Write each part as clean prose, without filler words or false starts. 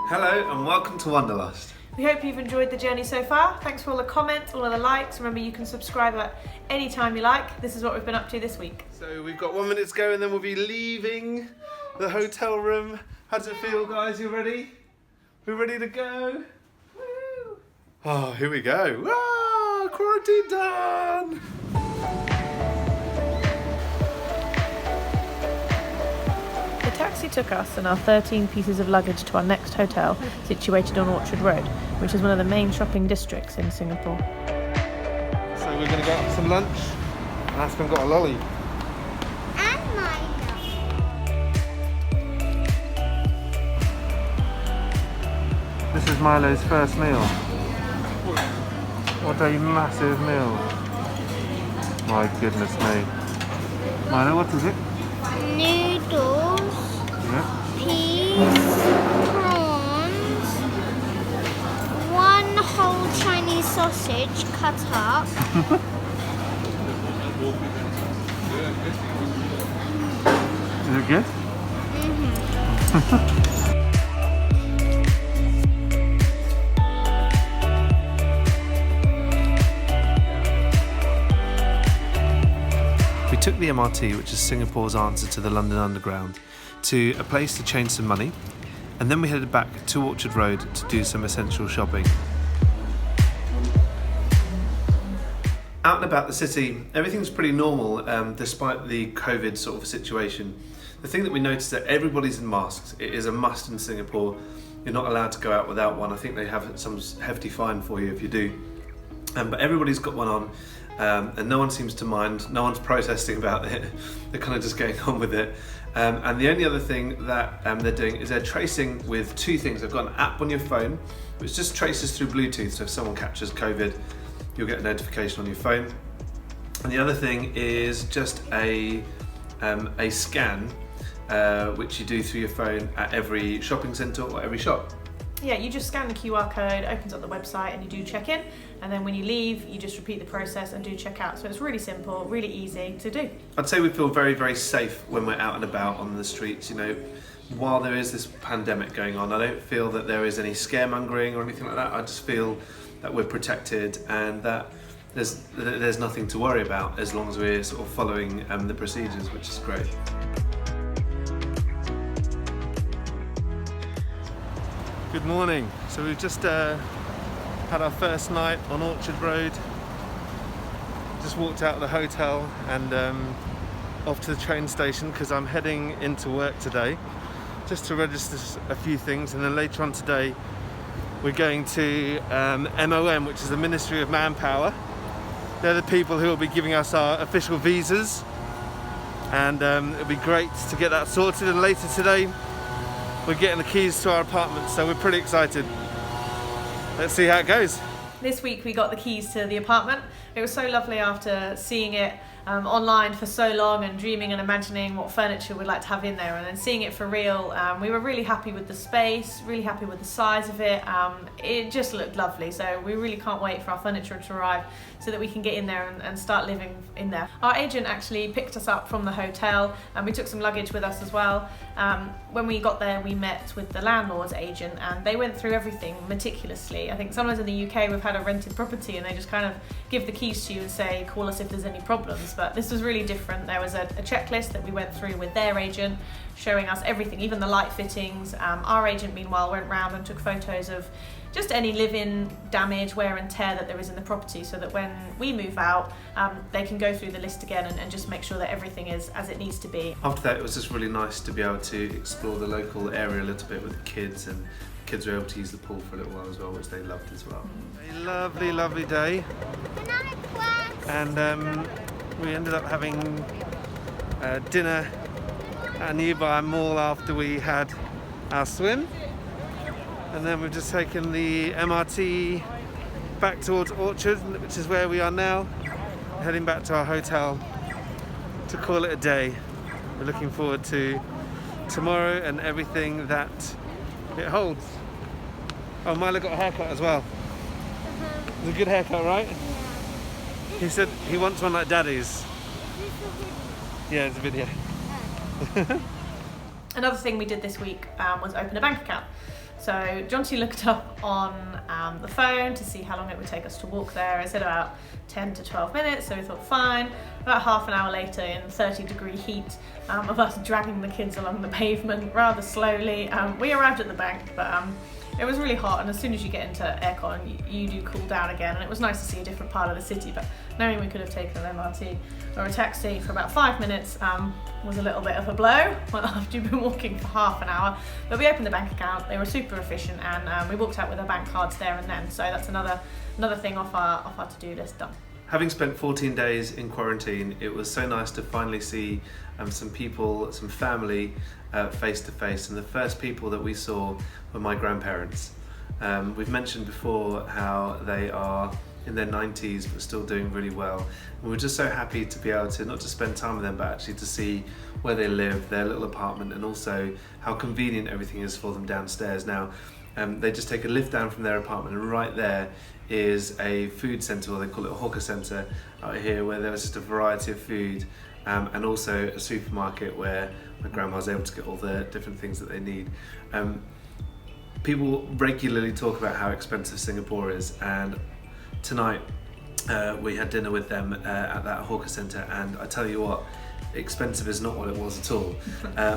Hello and welcome to Wanderlust. We hope you've enjoyed the journey so far. Thanks for all the comments, all of the likes. Remember, you can subscribe at any time you like. This is what we've been up to this week. So we've got 1 minute to go and then we'll be leaving the hotel room. How does it feel, guys? You ready? We're ready to go? Woo! Oh, here we go. Ah, quarantine done! The taxi took us and our 13 pieces of luggage to our next hotel, situated on Orchard Road, which is one of the main shopping districts in Singapore. So we're going to go have some lunch and Aspen got a lolly. And This is Milo's first meal. What a massive meal. My goodness me. Milo, what is it? noodles, Yeah. peas, prawns, one whole Chinese sausage cut up. Is it good? We took the MRT, which is Singapore's answer to the London Underground, to a place to change some money, and then we headed back to Orchard Road to do some essential shopping. Out and about the city, everything's pretty normal despite the COVID sort of situation. The thing that we noticed is that everybody's in masks. It is a must in Singapore. You're not allowed to go out without one. I think they have some hefty fine for you if you do. But everybody's got one on. And no one seems to mind, no one's protesting about it, they're kind of just getting on with it. And the only other thing that they're doing is they're tracing with two things. They've got an app on your phone which just traces through Bluetooth, so if someone catches COVID you'll get a notification on your phone. And the other thing is just a scan which you do through your phone at every shopping centre or every shop. Yeah, you just scan the QR code, opens up the website, and you do check in. And then when you leave, you just repeat the process and do check out. So it's really simple, really easy to do. I'd say we feel very, very safe when we're out and about on the streets. You know, while there is this pandemic going on, I don't feel that there is any scaremongering or anything like that. I just feel that we're protected and that there's nothing to worry about as long as we're sort of following the procedures, which is great. Good morning. So we've just had our first night on Orchard Road. Just walked out of the hotel and off to the train station because I'm heading into work today just to register a few things, and then later on today we're going to MOM, which is the Ministry of Manpower. They're the people who will be giving us our official visas, and it'll be great to get that sorted. And later today we're getting the keys to our apartment, so we're pretty excited. Let's see how it goes. This week we got the keys to the apartment. It was so lovely after seeing it online for so long and dreaming and imagining what furniture we'd like to have in there, and then seeing it for real. We were really happy with the space, really happy with the size of it. It just looked lovely, so we really can't wait for our furniture to arrive so that we can get in there and start living in there. Our agent actually picked us up from the hotel and we took some luggage with us as well. When we got there we met with the landlord's agent and they went through everything meticulously. I think sometimes in the UK we've had a rented property and they just kind of give the keys to you and say call us if there's any problems, but this was really different. There was a checklist that we went through with their agent showing us everything, even the light fittings. Our agent meanwhile went round and took photos of just any live-in damage, wear and tear that there is in the property, so that when we move out they can go through the list again and just make sure that everything is as it needs to be. After that it was just really nice to be able to explore the local area a little bit with the kids, and the kids were able to use the pool for a little while as well, which they loved as well. A lovely, lovely day, and we ended up having dinner at a nearby mall after we had our swim. And then we've just taken the MRT back towards Orchard, which is where we are now, heading back to our hotel to call it a day. We're looking forward to tomorrow and everything that it holds. Oh, Milo got a haircut as well. It's a good haircut, right? He said he wants one like Daddy's. Yeah, it's a video. Another thing we did this week was open a bank account. So Jonty looked up on the phone to see how long it would take us to walk there. It said about 10 to 12 minutes, so we thought fine. About half an hour later, in 30-degree heat of us dragging the kids along the pavement rather slowly, we arrived at the bank, but it was really hot, and as soon as you get into aircon, you do cool down again, and it was nice to see a different part of the city, but knowing we could have taken an MRT or a taxi for about 5 minutes was a little bit of a blow after you've been walking for half an hour. But we opened the bank account, they were super efficient, and we walked out with our bank cards there and then, so that's another thing off our to-do list done. Having spent 14 days in quarantine, it was so nice to finally see some people, some family face to face, and the first people that we saw were my grandparents. We've mentioned before how they are in their 90s but still doing really well. And we were just so happy to be able to not just spend time with them, but actually to see where they live, their little apartment, and also how convenient everything is for them downstairs. Now, they just take a lift down from their apartment, and right there is a food centre, or they call it a hawker centre out here, where there was just a variety of food, and also a supermarket where my grandma's able to get all the different things that they need. People regularly talk about how expensive Singapore is, and tonight we had dinner with them at that hawker centre, and I tell you what, expensive is not what it was at all.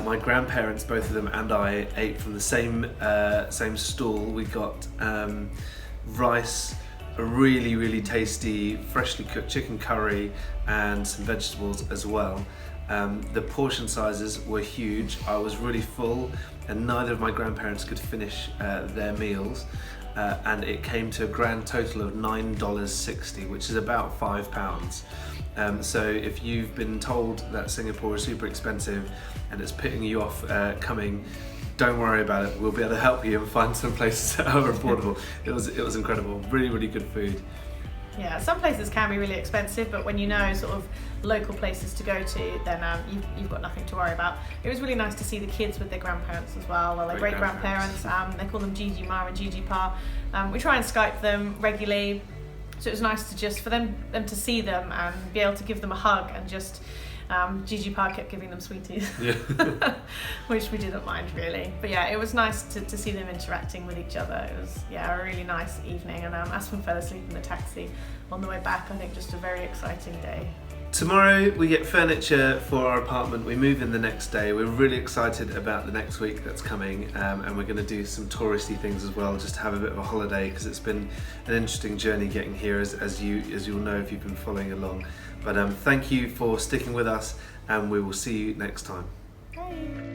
My grandparents, both of them, and I ate from the same stall. We got rice, a really tasty freshly cooked chicken curry, and some vegetables as well. The portion sizes were huge. I was really full, and neither of my grandparents could finish their meals, and it came to a grand total of $9.60, which is about £5. So if you've been told that Singapore is super expensive and it's putting you off coming, don't worry about it. We'll be able to help you and find some places that are affordable. It was incredible. Really good food. Yeah, some places can be really expensive, but when you know sort of local places to go to, then you've got nothing to worry about. It was really nice to see the kids with their grandparents as well, or their great grandparents. They call them Gigi Ma and Gigi Pa. We try and Skype them regularly, so it was nice to just for them to see them and be able to give them a hug, and just Gigi Pa kept giving them sweeties, Yeah. which we didn't mind really. But yeah, it was nice to see them interacting with each other. It was a really nice evening, and Aspen fell asleep in the taxi on the way back. I think just a very exciting day. Tomorrow we get furniture for our apartment. We move in the next day. We're really excited about the next week that's coming, and we're going to do some touristy things as well, just to have a bit of a holiday, because it's been an interesting journey getting here, as you'll know if you've been following along. But thank you for sticking with us, and we will see you next time. Bye.